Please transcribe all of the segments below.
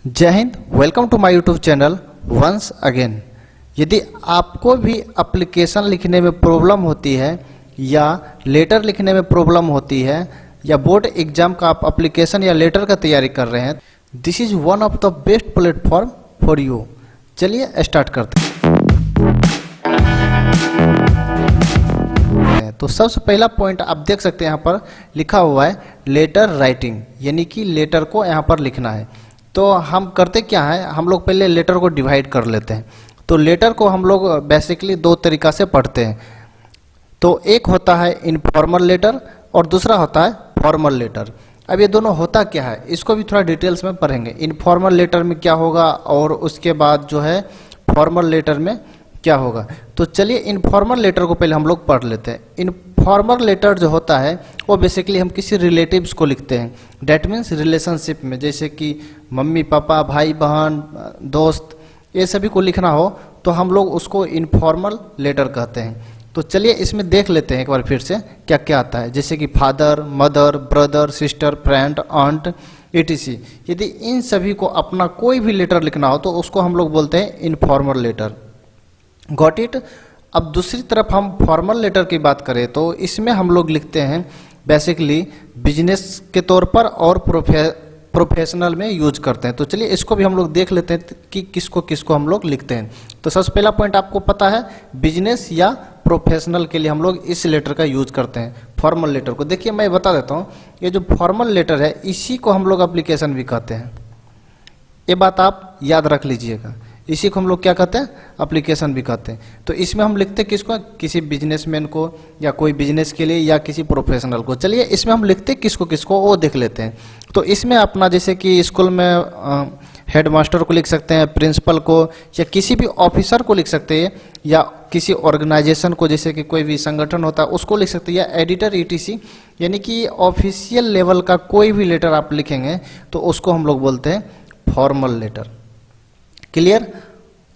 जय Hind. Welcome to my YouTube channel once again. यदि आपको भी एप्लीकेशन लिखने में प्रॉब्लम होती है या लेटर लिखने में प्रॉब्लम होती है या बोर्ड एग्जाम का आप एप्लीकेशन या लेटर का तैयारी कर रहे हैं, this is one of the best platform for you. चलिए स्टार्ट करते हैं। तो सबसे पहला पॉइंट आप देख सकते हैं यहाँ पर लिखा हुआ है लेटर राइटिंग, यानी कि लेटर को यहाँ पर लिखना है। तो हम करते क्या है, हम लोग पहले लेटर को डिवाइड कर लेते हैं। तो लेटर को हम लोग बेसिकली दो तरीका से पढ़ते हैं। तो एक होता है इनफॉर्मल लेटर और दूसरा होता है फॉर्मल लेटर। अब ये दोनों होता क्या है, इसको भी थोड़ा डिटेल्स में पढ़ेंगे। इनफॉर्मल लेटर में क्या होगा और उसके बाद जो है फॉर्मल लेटर में क्या होगा। तो चलिए इनफॉर्मल लेटर को पहले हम लोग पढ़ लेते हैं। इनफॉर्मल लेटर जो होता है वो बेसिकली हम किसी रिलेटिव्स को लिखते हैं। डैट मीन्स रिलेशनशिप में, जैसे कि मम्मी पापा, भाई बहन, दोस्त, ये सभी को लिखना हो तो हम लोग उसको इनफॉर्मल लेटर कहते हैं। तो चलिए इसमें देख लेते हैं एक बार फिर से क्या क्या आता है, जैसे कि father, mother, brother, sister, friend, aunt, etc। यदि इन सभी को अपना कोई भी लेटर लिखना हो तो उसको हम लोग बोलते हैं इनफॉर्मल लेटर। Got it. अब दूसरी तरफ हम फॉर्मल लेटर की बात करें तो इसमें हम लोग लिखते हैं बेसिकली बिजनेस के तौर पर और प्रोफेशनल में यूज करते हैं। तो चलिए इसको भी हम लोग देख लेते हैं कि किसको किसको हम लोग लिखते हैं। तो सबसे पहला पॉइंट आपको पता है, बिजनेस या प्रोफेशनल के लिए हम लोग इस लेटर का यूज करते हैं, फॉर्मल लेटर को। देखिए मैं बता देता हूँ, ये जो फॉर्मल लेटर है इसी को हम लोग एप्लीकेशन भी कहते हैं। ये बात आप याद रख लीजिएगा, इसी को हम लोग क्या कहते हैं, एप्लीकेशन भी कहते हैं। तो इसमें हम लिखते हैं किसको, किसी बिजनेसमैन को या कोई बिजनेस के लिए या किसी प्रोफेशनल को। चलिए इसमें हम लिखते हैं किसको किसको वो देख लेते हैं। तो इसमें अपना जैसे कि स्कूल में हेड मास्टर को लिख सकते हैं, प्रिंसिपल को, या किसी भी ऑफिसर को लिख सकते हैं, या किसी ऑर्गेनाइजेशन को, जैसे कि कोई भी संगठन होता है उसको लिख सकते हैं, या एडिटर etc। यानी कि ऑफिशियल लेवल का कोई भी लेटर आप लिखेंगे तो उसको हम लोग बोलते हैं फॉर्मल लेटर। क्लियर।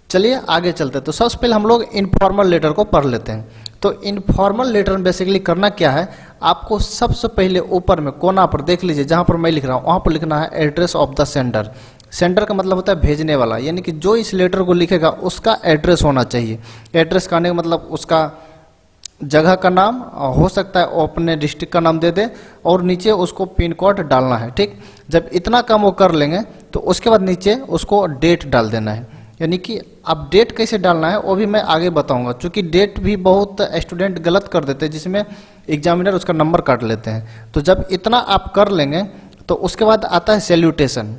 चलिए आगे चलते हैं। तो सबसे पहले हम लोग इनफॉर्मल लेटर को पढ़ लेते हैं। तो इनफॉर्मल लेटर में बेसिकली करना क्या है, आपको सबसे पहले ऊपर में कोना पर देख लीजिए, जहाँ पर मैं लिख रहा हूँ वहाँ पर लिखना है address of the sender. Sender का मतलब होता है भेजने वाला, यानी कि जो इस लेटर को लिखेगा उसका एड्रेस होना चाहिए। एड्रेस कहने का मतलब उसका जगह का नाम, हो सकता है वो अपने डिस्ट्रिक्ट का नाम दे दे, और नीचे उसको पिन कोड डालना है। ठीक, जब इतना काम वो कर लेंगे तो उसके बाद नीचे उसको डेट डाल देना है। यानी कि अब डेट कैसे डालना है वो भी मैं आगे बताऊंगा, क्योंकि डेट भी बहुत स्टूडेंट गलत कर देते हैं, जिसमें एग्जामिनर उसका नंबर काट लेते हैं। तो जब इतना आप कर लेंगे तो उसके बाद आता है सैल्यूटेशन।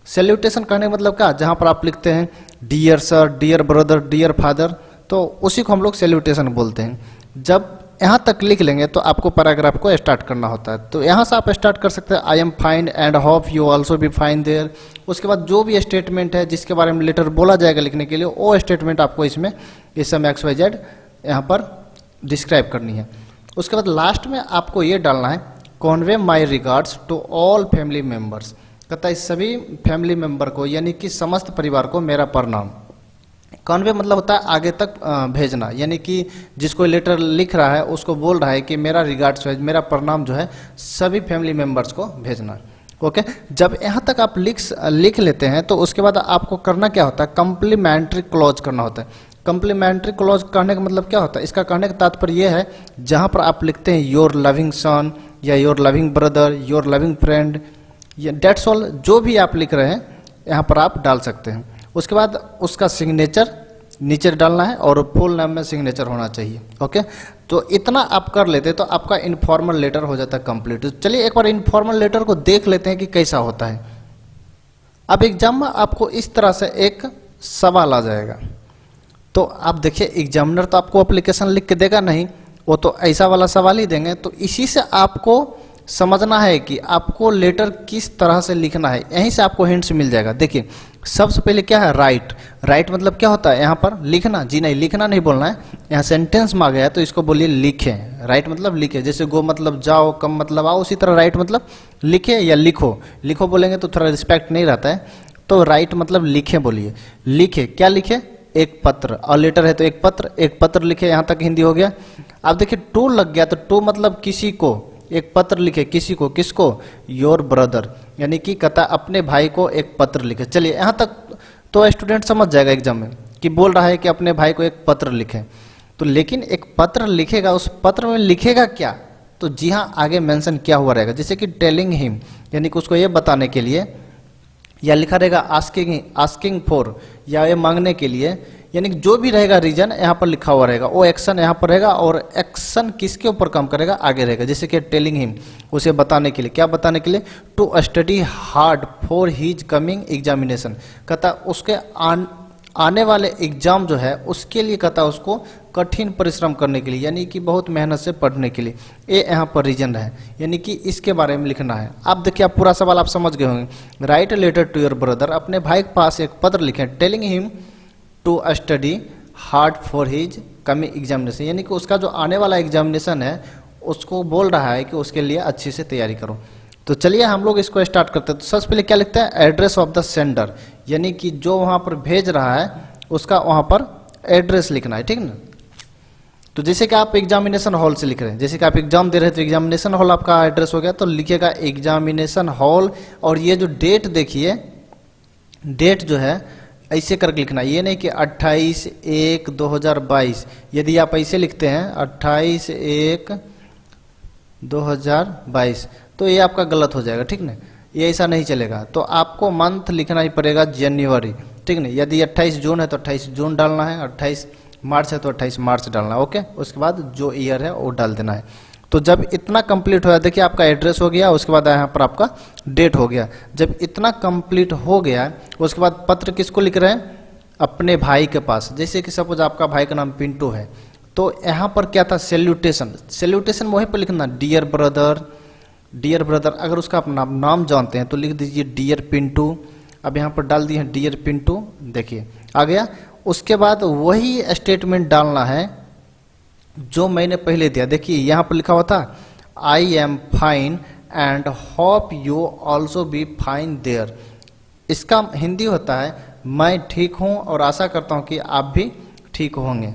सैल्यूटेशन कहने का मतलब क्या, जहाँ पर आप लिखते हैं dear sir, dear brother, dear father, तो उसी को हम लोग सैल्यूटेशन बोलते हैं। जब यहाँ तक लिख लेंगे तो आपको पैराग्राफ को स्टार्ट करना होता है। तो यहाँ से आप स्टार्ट कर सकते हैं, I am fine and hope you also be fine there. उसके बाद जो भी स्टेटमेंट है जिसके बारे में लेटर बोला जाएगा लिखने के लिए, वो स्टेटमेंट आपको इसमें इस समय XYZ यहाँ पर डिस्क्राइब करनी है। उसके बाद लास्ट में आपको ये डालना है convey my regards to all family members. कहता है सभी फैमिली मेम्बर को, यानी कि समस्त परिवार को मेरा प्रणाम। कॉन्वे मतलब होता है आगे तक भेजना, यानी कि जिसको लेटर लिख रहा है उसको बोल रहा है कि मेरा रिगार्ड्स है, मेरा प्रणाम जो है सभी फैमिली मेम्बर्स को भेजना। ओके। जब यहाँ तक आप लिख लेते हैं तो उसके बाद आपको करना क्या होता है, कम्प्लीमेंट्री क्लॉज करना होता है। कम्प्लीमेंट्री क्लॉज कहने का मतलब क्या होता है, इसका कहने का तात्पर्य यह है जहाँ पर आप लिखते हैं योर लविंग सन या your loving brother, your loving friend, या डेट्स ऑल, जो भी आप लिख रहे हैं यहाँ पर आप डाल सकते हैं। उसके बाद उसका सिग्नेचर नीचे डालना है और फुल नाम में सिग्नेचर होना चाहिए। ओके। तो इतना आप कर लेते तो आपका इनफॉर्मल लेटर हो जाता है कंप्लीट। तो चलिए एक बार इनफॉर्मल लेटर को देख लेते हैं कि कैसा होता है। अब एग्जाम में आपको इस तरह से एक सवाल आ जाएगा, तो आप देखिए एग्जामिनर तो आपको एप्लीकेशन लिख के देगा नहीं, वो तो ऐसा वाला सवाल ही देंगे। तो इसी से आपको समझना है कि आपको लेटर किस तरह से लिखना है, यहीं से आपको हिंट्स मिल जाएगा। देखिए सबसे पहले क्या है, राइट। राइट मतलब क्या होता है, यहाँ पर लिखना, जी नहीं लिखना नहीं बोलना है। यहाँ सेंटेंस में आ गया है तो इसको बोलिए लिखें। राइट मतलब लिखे, जैसे गो मतलब जाओ, कम मतलब आओ, उसी तरह राइट मतलब लिखे या लिखो। लिखो बोलेंगे तो थोड़ा रिस्पेक्ट नहीं रहता है, तो राइट मतलब लिखे बोलिए। लिखे, क्या लिखे, एक पत्र। और लेटर है तो एक पत्र लिखे, यहाँ तक हिंदी हो गया। अब देखिए टू लग गया, तो टू मतलब किसी को, एक पत्र लिखे किसी को, किसको, योर ब्रदर। यानी कि कहता अपने भाई को एक पत्र लिखे। चलिए यहाँ तक तो स्टूडेंट समझ जाएगा एग्जाम में कि बोल रहा है कि अपने भाई को एक पत्र लिखे। तो लेकिन एक पत्र लिखेगा, उस पत्र में लिखेगा क्या? तो जी हाँ, आगे मेंशन किया हुआ रहेगा, जैसे कि टेलिंग हिम, यानी कि उसको ये बताने के लिए, या लिखा रहेगा आस्किंग फॉर, या ये मांगने के लिए, यानी कि जो भी रहेगा रीजन यहाँ पर लिखा हुआ रहेगा, वो एक्शन यहाँ पर रहेगा, और एक्शन किसके ऊपर काम करेगा आगे रहेगा। जैसे कि टेलिंग हिम, उसे बताने के लिए, क्या बताने के लिए? To study hard for his coming examination, कहता उसके आने वाले एग्जाम जो है उसके लिए कहता उसको कठिन परिश्रम करने के लिए, यानी कि बहुत मेहनत से पढ़ने के लिए, ये यहाँ पर रीजन है, यानी कि इसके बारे में लिखना है। आप देखिए, आप पूरा सवाल आप समझ गए होंगे। Write a letter to your brother, अपने भाई के पास एक पत्र लिखें, telling him to study hard for his coming examination, यानी कि उसका जो आने वाला एग्जामिनेशन है उसको बोल रहा है कि उसके लिए अच्छी से तैयारी करो। तो चलिए हम लोग इसको स्टार्ट करते हैं। तो सबसे पहले क्या लिखते हैं? एड्रेस ऑफ द सेंडर, यानी कि जो वहाँ पर भेज रहा है उसका वहाँ पर एड्रेस लिखना है, ठीक ना। तो जैसे कि आप एग्जामिनेशन हॉल से लिख रहे हैं, जैसे कि आप एग्जाम दे रहे हैं तो एग्जामिनेशन हॉल आपका एड्रेस हो गया, तो लिखिएगा एग्जामिनेशन हॉल, और ये जो डेट देखिए, डेट जो है ऐसे करके लिखना, ये नहीं कि 28/1/2022, यदि आप ऐसे लिखते हैं 28/1/2022 तो ये आपका गलत हो जाएगा, ठीक ना, ये ऐसा नहीं चलेगा। तो आपको मंथ लिखना ही पड़ेगा जनवरी, ठीक ना। यदि 28 जून है तो 28 जून डालना है, 28 मार्च है तो 28 मार्च डालना है, ओके। उसके बाद जो ईयर है वो डाल देना है। तो जब इतना कंप्लीट हो गया, देखिए आपका एड्रेस हो गया, उसके बाद यहाँ पर आपका डेट हो गया। जब इतना कंप्लीट हो गया उसके बाद पत्र किसको लिख रहे हैं? अपने भाई के पास। जैसे कि सपोज आपका भाई का नाम पिंटू है, तो यहाँ पर क्या था? सैल्यूटेशन, सैल्यूटेशन वहीं पर लिखना, डियर ब्रदर, डियर ब्रदर। अगर उसका आप नाम जानते हैं तो लिख दीजिए डियर पिंटू। अब यहाँ पर डाल दिए डियर पिंटू, देखिए आ गया। उसके बाद वही स्टेटमेंट डालना है जो मैंने पहले दिया। देखिए यहाँ पर लिखा हुआ था I am fine and hope you also be fine there. इसका हिंदी होता है मैं ठीक हूँ और आशा करता हूँ कि आप भी ठीक होंगे,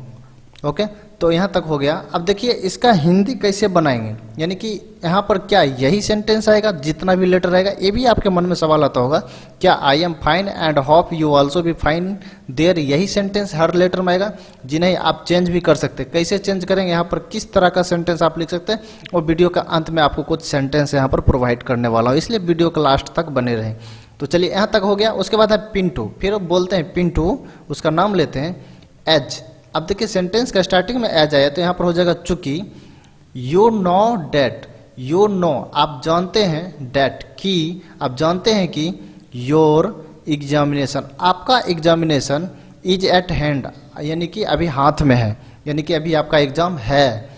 ओके। तो यहाँ तक हो गया। अब देखिए इसका हिंदी कैसे बनाएंगे, यानी कि यहाँ पर क्या यही सेंटेंस आएगा जितना भी लेटर आएगा? ये भी आपके मन में सवाल आता होगा, क्या I am fine and hope you also be fine there यही सेंटेंस हर लेटर में आएगा? जी नहीं, आप चेंज भी कर सकते हैं। कैसे चेंज करेंगे, यहाँ पर किस तरह का सेंटेंस आप लिख सकते हैं, और वीडियो का अंत में आपको कुछ सेंटेंस यहाँ पर प्रोवाइड करने वाला हूँ, इसलिए वीडियो का लास्ट तक बने रहें। तो चलिए यहाँ तक हो गया। उसके बाद है पिंटू, फिर बोलते हैं पिंटू, उसका नाम लेते हैं एज। अब देखिए सेंटेंस का स्टार्टिंग में एज आया तो यहाँ पर हो जाएगा चूंकि। You know that, you know आप जानते हैं, डेट की आप जानते हैं कि, योर एग्जामिनेशन आपका एग्जामिनेशन, इज एट हैंड यानी कि अभी हाथ में है, यानी कि अभी आपका एग्जाम है।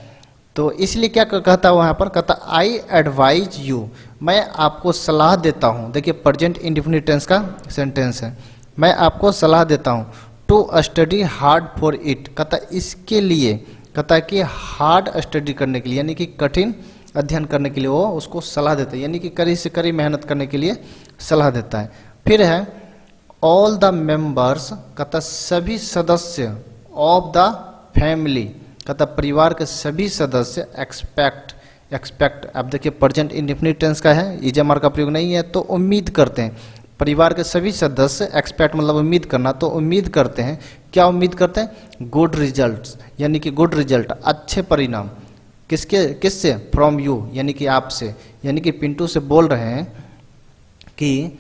तो इसलिए क्या कहता है वहाँ पर? कहता आई एडवाइज यू, मैं आपको सलाह देता हूँ। देखिए प्रेजेंट इंडेफिनिट टेंस का सेंटेंस है, मैं आपको सलाह देता हूँ। To study hard for it, कहता इसके लिए, कहता कि हार्ड स्टडी करने के लिए, यानी कि कठिन अध्ययन करने के लिए वो उसको सलाह देता है, यानी कि कड़ी से कड़ी मेहनत करने के लिए सलाह देता है। फिर है ऑल द मेंबर्स, कहता सभी सदस्य, ऑफ द फैमिली, कहता परिवार के सभी सदस्य, एक्सपेक्ट। अब देखिए प्रेजेंट इंडेफिनिट टेंस का है, इजमर का प्रयोग नहीं है, तो उम्मीद करते हैं। परिवार के सभी सदस्य, एक्सपेक्ट मतलब उम्मीद करना, तो उम्मीद करते हैं, क्या उम्मीद करते हैं? गुड रिजल्ट्स, यानी कि गुड रिजल्ट, अच्छे परिणाम। किससे? फ्रॉम यू, यानी कि आपसे, यानी कि पिंटू से बोल रहे हैं कि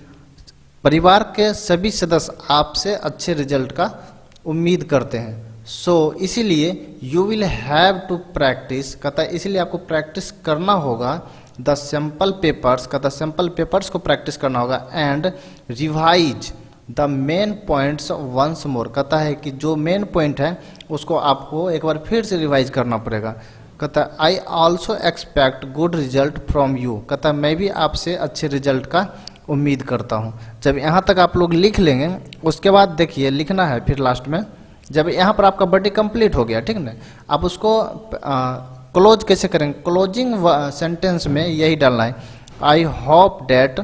परिवार के सभी सदस्य आपसे अच्छे रिजल्ट का उम्मीद करते हैं। सो इसीलिए you will have to practice, कहता है इसलिए आपको प्रैक्टिस करना होगा। द सैम्पल पेपर्स, कहता सैम्पल पेपर्स को प्रैक्टिस करना होगा। And revise the main points once more, कहता है कि जो मेन पॉइंट है उसको आपको एक बार फिर से रिवाइज करना पड़ेगा। कहता I also expect good result from you, कहता मैं भी आपसे अच्छे रिजल्ट का उम्मीद करता हूँ। जब यहाँ तक आप लोग लिख लेंगे उसके बाद देखिए लिखना है फिर लास्ट में, जब यहाँ पर आपका बर्थडे कंप्लीट हो गया, ठीक ना, आप उसको क्लोज कैसे करेंगे? क्लोजिंग सेंटेंस में यही डालना है, आई होप डैट,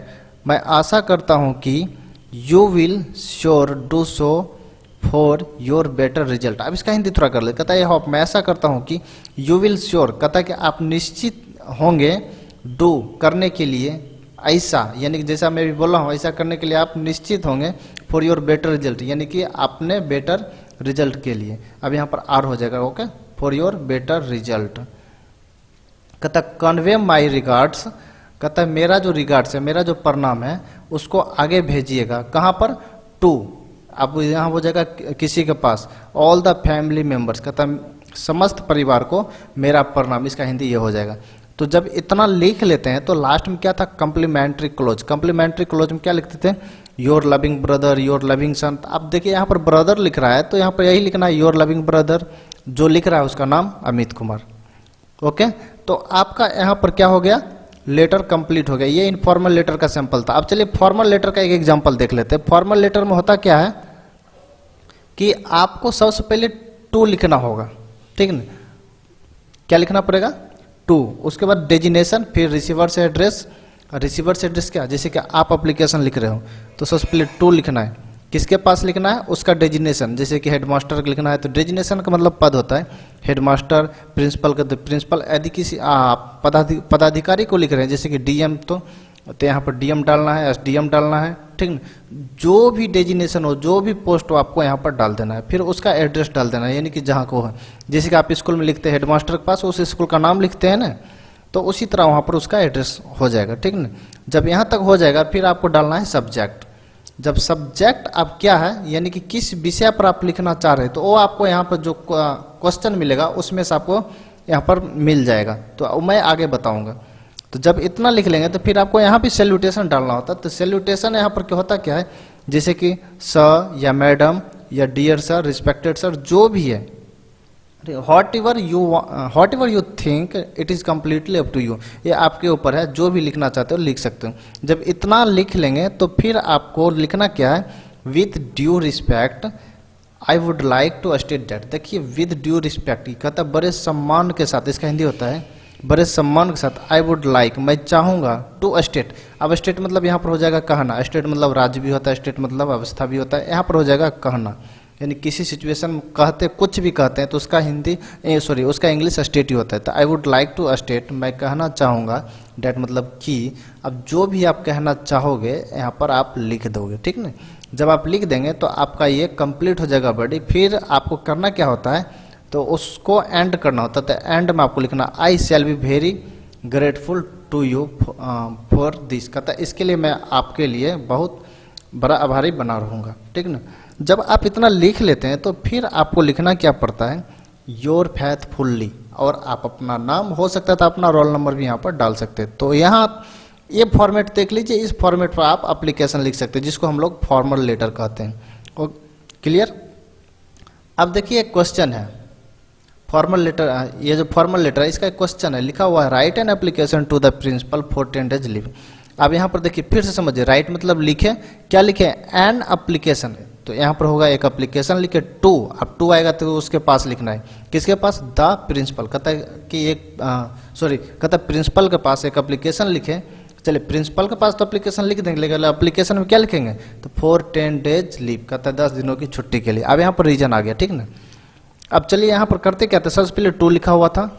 मैं आशा करता हूँ कि, you will sure do so for your better result. अब इसका हिंदी थोड़ा कर ले, कहता है होप मैं ऐसा करता हूँ कि, यू विल श्योर कहता है कि आप निश्चित होंगे, डू करने के लिए, ऐसा, यानी कि जैसा मैं भी बोल रहा हूँ ऐसा करने के लिए आप निश्चित होंगे फॉर योर बेटर रिजल्ट, यानी कि आपने बेटर रिजल्ट के लिए। अब यहाँ पर आर हो जाएगा, okay, for your better result. कहता कन्वे माई रिगार्ड्स, कहता है मेरा जो रिगार्ड्स है, मेरा जो प्रणाम है उसको आगे भेजिएगा, कहाँ पर, टू, अब यहाँ हो जाएगा किसी के पास, ऑल द फैमिली मेंबर्स, कहता है समस्त परिवार को मेरा प्रणाम, इसका हिंदी ये हो जाएगा। तो जब इतना लिख लेते हैं तो लास्ट में क्या था, कम्प्लीमेंट्री क्लोज। कम्प्लीमेंट्री क्लोज में क्या लिखते थे, your loving brother, your loving son. अब देखिए यहाँ पर ब्रदर लिख रहा है तो यहाँ पर यही लिखना है, योर लविंग ब्रदर। जो लिख रहा है उसका नाम अमित कुमार, ओके। तो आपका यहाँ पर क्या हो गया, लेटर कंप्लीट हो गया। ये इनफॉर्मल लेटर का सैंपल था। अब चलिए फॉर्मल लेटर का एक एग्जांपल देख लेते हैं। फॉर्मल लेटर में होता क्या है कि आपको सबसे पहले टू लिखना होगा, ठीक है ना, क्या लिखना पड़ेगा, टू, उसके बाद डेजिनेशन, फिर रिसीवर से एड्रेस। रिसीवर से एड्रेस क्या, जैसे कि आप एप्लीकेशन लिख रहे हो तो सबसे पहले टू लिखना है, किसके पास लिखना है, उसका डेजिनेशन, जैसे कि हेडमास्टर का लिखना है तो डेजिनेशन का मतलब पद होता है, हेडमास्टर, प्रिंसिपल का तो प्रिंसिपल। यदि किसी पदाधिकारी को लिख रहे हैं जैसे कि डीएम, तो यहाँ पर डीएम डालना है, एसडीएम डालना है, ठीक ना। जो भी डेजिनेशन हो, जो भी पोस्ट हो, आपको यहाँ पर डाल देना है, फिर उसका एड्रेस डाल देना है, यानी कि जहाँ को है। जैसे कि आप स्कूल में लिखते हैं हेडमास्टर के पास, उस स्कूल का नाम लिखते हैं ना, तो उसी तरह वहाँ पर उसका एड्रेस हो जाएगा, ठीक ना। जब यहाँ तक हो जाएगा फिर आपको डालना है सब्जेक्ट। जब सब्जेक्ट अब क्या है, यानी कि किस विषय पर आप लिखना चाह रहे हैं, तो वो आपको यहाँ पर जो क्वेश्चन मिलेगा उसमें से आपको यहाँ पर मिल जाएगा, तो मैं आगे बताऊंगा। तो जब इतना लिख लेंगे तो फिर आपको यहाँ भी सैल्यूटेशन डालना होता है। तो सैल्यूटेशन यहाँ पर क्या होता क्या है, जैसे कि सर या मैडम या डियर सर, रिस्पेक्टेड सर, जो भी है, whatever you think it is completely up to you, ये आपके ऊपर है, जो भी लिखना चाहते हो लिख सकते हो। जब इतना लिख लेंगे तो फिर आपको लिखना क्या है, with due respect I would like to state that. देखिए विद ड्यू रिस्पेक्ट कहता है बड़े सम्मान के साथ, इसका हिंदी होता है बड़े सम्मान के साथ, आई वुड लाइक, मैं चाहूँगा, टू स्टेट। अब स्टेट मतलब यहाँ पर हो जाएगा कहना, स्टेट मतलब राज्य भी होता है, स्टेट मतलब अवस्था भी होता है, यहाँ पर हो जाएगा कहना, यानी किसी सिचुएशन में कहते, कुछ भी कहते हैं तो उसका हिंदी उसका इंग्लिश स्टेट ही होता है। तो I would like to state, मैं कहना चाहूँगा, डेट मतलब कि। अब जो भी आप कहना चाहोगे यहाँ पर आप लिख दोगे, ठीक ना। जब आप लिख देंगे तो आपका ये कंप्लीट हो जाएगा बॉडी। फिर आपको करना क्या होता है, तो उसको एंड करना होता है। तो एंड में आपको लिखना, I shall be very grateful to you for this, कहता है इसके लिए मैं आपके लिए बहुत बड़ा आभारी बना रहूँगा, ठीक ना। जब आप इतना लिख लेते हैं तो फिर आपको लिखना क्या पड़ता है, योर फेथफुल्ली, और आप अपना नाम, हो सकता है तो अपना रोल नंबर भी यहाँ पर डाल सकते हैं। तो यहाँ ये फॉर्मेट देख लीजिए, इस फॉर्मेट पर आप एप्लीकेशन लिख सकते हैं, जिसको हम लोग फॉर्मल लेटर कहते हैं। और क्लियर। अब देखिए एक क्वेश्चन है, फॉर्मल लेटर, ये जो फॉर्मल लेटर है इसका एक क्वेश्चन है, लिखा हुआ है write an application to the principal for 10 days leave. अब यहाँ पर देखिए फिर से समझिए, राइट मतलब लिखे, क्या लिखे, एन एप्लीकेशन, तो यहाँ पर होगा एक एप्लीकेशन लिखे, टू, अब टू आएगा तो उसके पास लिखना है, किसके पास, द प्रिंसिपल, कहता है कि एक कहता है प्रिंसिपल के पास एक एप्लीकेशन लिखे। चलिए प्रिंसिपल के पास तो एप्लीकेशन लिख देंगे, लेकिन एप्लीकेशन में क्या लिखेंगे, तो फॉर 10 days लीव, कहता है 10 दिनों की छुट्टी के लिए। अब यहाँ पर रीजन आ गया, ठीक ना। अब चलिए यहाँ पर करते क्या था, सबसे पहले टू लिखा हुआ था,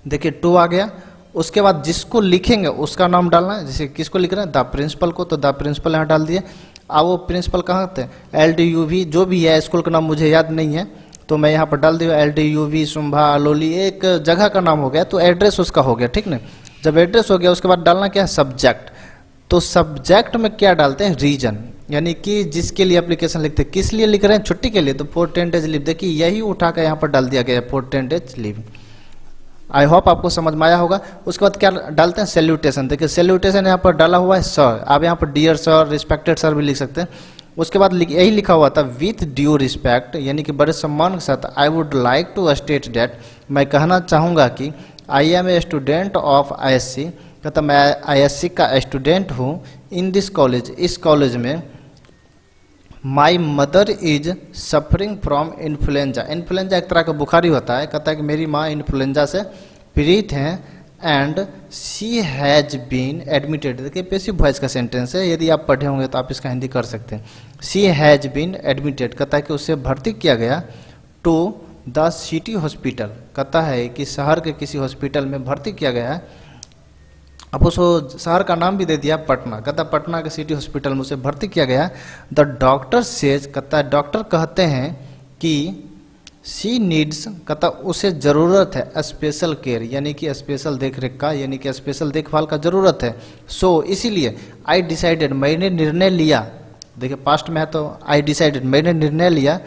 देखिए टू आ गया। उसके बाद जिसको लिखेंगे उसका नाम डालना है, जैसे किसको लिख रहे हैं, द प्रिंसिपल को, तो द प्रिंसिपल यहाँ डाल दिए। अब वो प्रिंसिपल कहाँ थे, LDUV, जो भी है, स्कूल का नाम मुझे याद नहीं है तो मैं यहाँ पर डाल दिया LDUV शुंभा अलोली, एक जगह का नाम हो गया, तो एड्रेस उसका हो गया, ठीक ना। जब एड्रेस हो गया उसके बाद डालना क्या है, सब्जेक्ट। तो सब्जेक्ट में क्या डालते हैं, रीजन, यानी कि जिसके लिए एप्लीकेशन लिखते हैं, किस लिए लिख रहे हैं, छुट्टी के लिए, तो फॉर 10 days लीव। देखिए यही उठा कर यहाँ पर डाल दिया गया for 10 days leave. I hope आपको समझ में आया होगा। उसके बाद क्या डालते हैं, सैल्यूटेशन। देखिए सैल्यूटेशन यहाँ पर डाला हुआ है सर, आप यहाँ पर डियर सर, रिस्पेक्टेड सर भी लिख सकते हैं। उसके बाद यही लिखा हुआ था विथ ड्यू रिस्पेक्ट, यानी कि बड़े सम्मान के साथ, I would like to state that, मैं कहना चाहूँगा कि I am a student of ISC, कहता मैं ISC का स्टूडेंट हूँ, इन दिस कॉलेज, इस कॉलेज में, my mother is suffering from influenza, influenza एक तरह का बुखारी होता है, कहता है कि मेरी माँ इन्फ्लुएंजा से पीड़ित हैं, and she has been admitted. देखिए पैसिव वॉइस का सेंटेंस है, यदि आप पढ़े होंगे तो आप इसका हिंदी कर सकते हैं। शी हैज़ बीन एडमिटेड, कहता है कि उसे भर्ती किया गया, टू द सिटी हॉस्पिटल, कहता है कि शहर के किसी हॉस्पिटल में भर्ती किया गया है, अब उस शहर का नाम भी दे दिया पटना, कहता पटना के सिटी हॉस्पिटल में उसे भर्ती किया गया। द डॉक्टर सेज, कहता है डॉक्टर कहते हैं कि शी नीड्स, कहता उसे ज़रूरत है स्पेशल केयर, यानी कि स्पेशल देख रेख का, यानी कि स्पेशल देखभाल का ज़रूरत है। सो इसीलिए आई डिसाइडेड, मैंने निर्णय लिया, देखिए पास्ट में है तो आई डिसाइडेड, मैंने निर्णय लिया,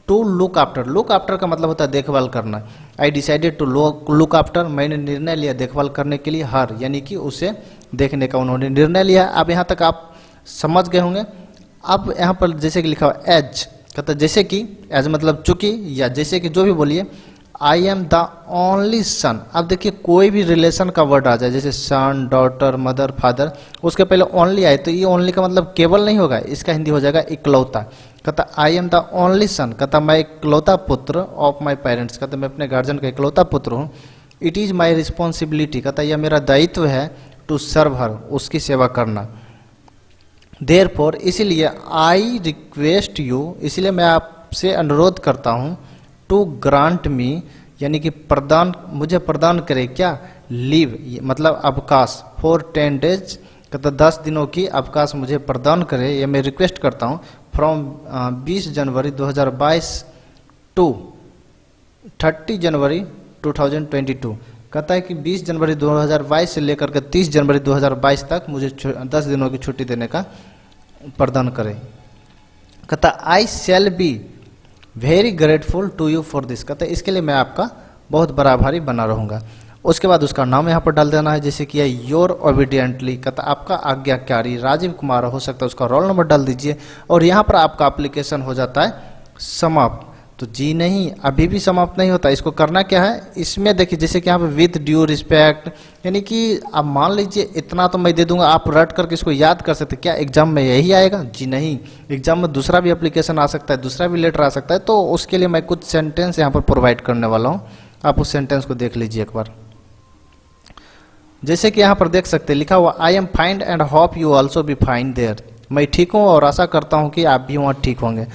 to look after, look after का मतलब होता है देखभाल करना। I decided to look after, मैंने निर्णय लिया देखभाल करने के लिए हर, यानी कि उसे देखने का उन्होंने निर्णय लिया। अब यहाँ तक आप समझ गए होंगे। अब यहाँ पर जैसे कि लिखा हुआ एज, कहता जैसे कि, एज मतलब चूंकि या जैसे कि जो भी बोलिए। I am the only son, अब देखिए कोई भी रिलेशन का वर्ड आ जाए जैसे सन, डॉटर, मदर, फादर, उसके पहले ओनली आए तो ये ओनली का मतलब केवल नहीं होगा, इसका हिंदी हो जाएगा इकलौता। कहता I am the only son, कहता मैं इकलौता पुत्र ऑफ माई पेरेंट्स, कहता मैं अपने गार्जियन का इकलौता पुत्र हूँ। इट इज़ माई रिस्पॉन्सिबिलिटी, कहता यह मेरा दायित्व है, टू सर्व हर, उसकी सेवा करना। देयरफॉर, इसीलिए आई रिक्वेस्ट यू, इसलिए मैं आपसे अनुरोध करता हूँ, टू ग्रांट मी, यानी कि प्रदान, मुझे प्रदान करे क्या, लीव मतलब अवकाश, फॉर 10 days, कहता 10 दिनों की अवकाश मुझे प्रदान करे, ये मैं रिक्वेस्ट करता हूँ। फ्रॉम 20 जनवरी 2022 टू 30 जनवरी 2022, कहता है कि 20 जनवरी 2022 से लेकर के 30 जनवरी 2022 तक मुझे 10 दिनों की छुट्टी देने का प्रदान करें। कहता I shall be very grateful to you for this, कहता है इसके लिए मैं आपका बहुत बड़ा आभारी बना रहूँगा। उसके बाद उसका नाम यहाँ पर डाल देना है, जैसे कि योर ओबीडियंटली, कहता आपका आज्ञाकारी राजीव कुमार, हो सकता है उसका रोल नंबर डाल दीजिए और यहाँ पर आपका एप्लीकेशन हो जाता है समाप्त। तो जी नहीं, अभी भी समाप्त नहीं होता, इसको करना क्या है, इसमें देखिए जैसे कि यहाँ पे विद ड्यू रिस्पेक्ट, यानी कि अब मान लीजिए इतना तो मैं दे दूंगा, आप रट करके इसको याद कर सकते, क्या एग्जाम में यही आएगा, जी नहीं, एग्जाम में दूसरा भी एप्लीकेशन आ सकता है, दूसरा भी लेटर आ सकता है। तो उसके लिए मैं कुछ सेंटेंस यहाँ पर प्रोवाइड करने वाला हूँ, आप उस सेंटेंस को देख लीजिए एक बार। जैसे कि यहाँ पर देख सकते हैं लिखा हुआ I am fine and hope you also be fine there, मैं ठीक हूँ और आशा करता हूँ कि आप भी वहाँ ठीक होंगे।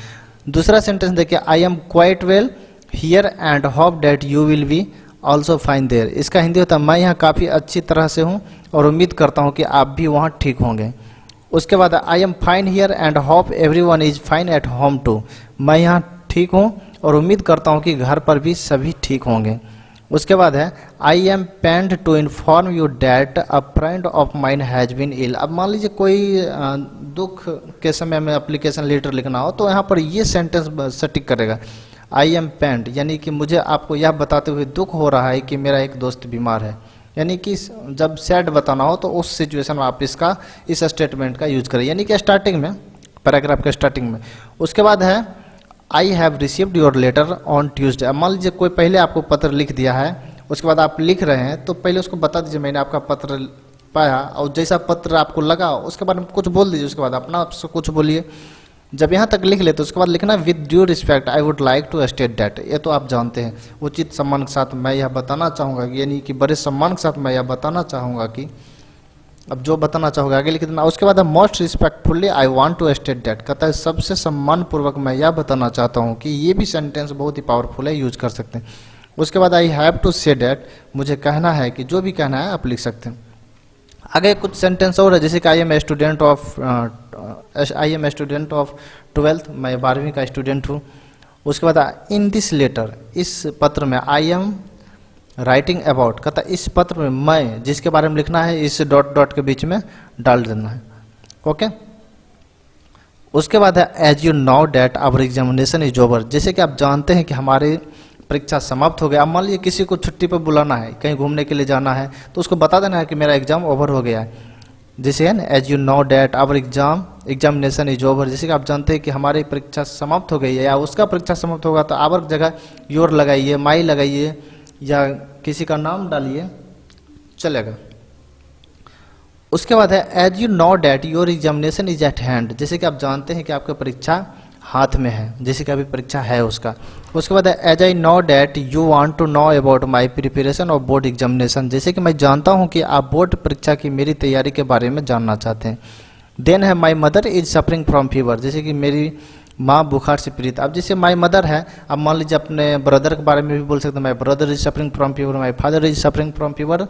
दूसरा सेंटेंस देखिए I am quite well here and hope that you will be also fine there, इसका हिंदी होता है मैं यहाँ काफ़ी अच्छी तरह से हूँ और उम्मीद करता हूँ कि आप भी वहाँ ठीक होंगे। उसके बाद I am fine here and hope everyone is fine at home too, मैं यहाँ ठीक हूँ और उम्मीद करता हूँ कि घर पर भी सभी ठीक होंगे। उसके बाद है I am pained to inform you that a friend of mine has been ill, अब मान लीजिए कोई दुख के समय में एप्लीकेशन लेटर लिखना हो तो यहाँ पर ये सेंटेंस सटीक करेगा। आई एम पेंड, यानी कि मुझे आपको यह बताते हुए दुख हो रहा है कि मेरा एक दोस्त बीमार है, यानी कि जब सैड बताना हो तो उस सिचुएशन में आप इसका इस स्टेटमेंट का यूज करें, यानी कि स्टार्टिंग में, पैराग्राफ के स्टार्टिंग में। उसके बाद है I have received your later on Tuesday, मान लीजिए कोई पहले आपको पत्र लिख दिया है, उसके बाद आप लिख रहे हैं तो पहले उसको बता दीजिए मैंने आपका पत्र पाया, और जैसा पत्र आपको लगा उसके बारे में कुछ बोल दीजिए, उसके बाद अपना आपसे कुछ बोलिए। जब यहाँ तक लिख ले तो उसके बाद लिखना with due respect I would like to state that, ये तो आप जानते हैं, उचित सम्मान के साथ मैं यह बताना चाहूँगा, यानी कि बड़े सम्मान के साथ मैं यह बताना चाहूँगा कि, अब जो बताना चाहोगे आगे लिख देना। उसके बाद most respectfully I want to state that, कहता है सबसे सम्मान पूर्वक मैं यह बताना चाहता हूँ कि, ये भी सेंटेंस बहुत ही पावरफुल है, यूज कर सकते हैं। उसके बाद I have to say that, मुझे कहना है कि, जो भी कहना है आप लिख सकते हैं। आगे कुछ सेंटेंस और है जैसे कि I am a student of 12th, मैं 12वीं का स्टूडेंट हूँ। उसके बाद इन दिस लेटर, इस पत्र में आई एम राइटिंग अबाउट, कहता इस पत्र में मैं जिसके बारे में लिखना है इस डॉट डॉट के बीच में डाल देना है, ओके। उसके बाद है as you know that our examination is over, जैसे कि आप जानते हैं कि हमारी परीक्षा समाप्त हो गया। अब मान लीजिए किसी को छुट्टी पर बुलाना है, कहीं घूमने के लिए जाना है, तो उसको बता देना है कि मेरा एग्जाम ओवर हो गया है, जैसे है ना as you know that our examination is over, जैसे कि आप जानते हैं कि हमारी परीक्षा समाप्त हो गई है या उसका परीक्षा समाप्त होगा, तो आवर जगह योर लगाइए, माई लगाइए या किसी का नाम डालिए, चलेगा। उसके बाद है as you know that your examination is at hand, जैसे कि आप जानते हैं कि आपका परीक्षा हाथ में है, जैसे कि अभी परीक्षा है उसका। उसके बाद है as I know that you want to know about my preparation of board examination, जैसे कि मैं जानता हूं कि आप बोर्ड परीक्षा की मेरी तैयारी के बारे में जानना चाहते हैं। देन है my mother is suffering from fever, जैसे कि मेरी माँ बुखार से पीड़ित। अब जैसे माय मदर है, अब मान लीजिए अपने ब्रदर के बारे में भी बोल सकते हैं, my brother is suffering from fever, my father is suffering from fever,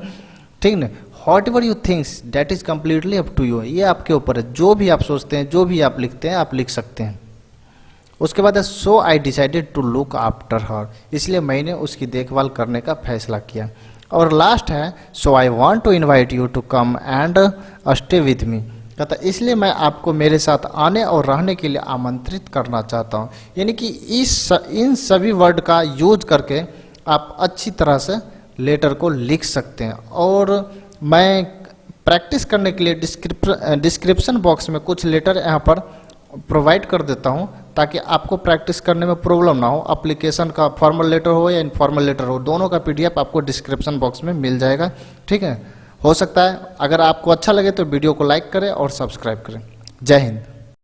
ठीक ना। Whatever you thinks that is completely up to you, ये आपके ऊपर है, जो भी आप सोचते हैं, जो भी आप लिखते हैं, आप लिख सकते हैं। उसके बाद है so I decided to look after her, इसलिए मैंने उसकी देखभाल करने का फैसला किया। और लास्ट है so I want to invite you to come and stay with me, कहता इसलिए मैं आपको मेरे साथ आने और रहने के लिए आमंत्रित करना चाहता हूँ। यानी कि इन सभी वर्ड का यूज करके आप अच्छी तरह से लेटर को लिख सकते हैं। और मैं प्रैक्टिस करने के लिए डिस्क्रिप्शन बॉक्स में कुछ लेटर यहाँ पर प्रोवाइड कर देता हूँ ताकि आपको प्रैक्टिस करने में प्रॉब्लम ना हो। एप्लीकेशन का फॉर्मल लेटर हो या इनफॉर्मल लेटर हो, दोनों का PDF आपको डिस्क्रिप्शन बॉक्स में मिल जाएगा। ठीक है, हो सकता है अगर आपको अच्छा लगे तो वीडियो को लाइक करें और सब्सक्राइब करें। जय हिंद।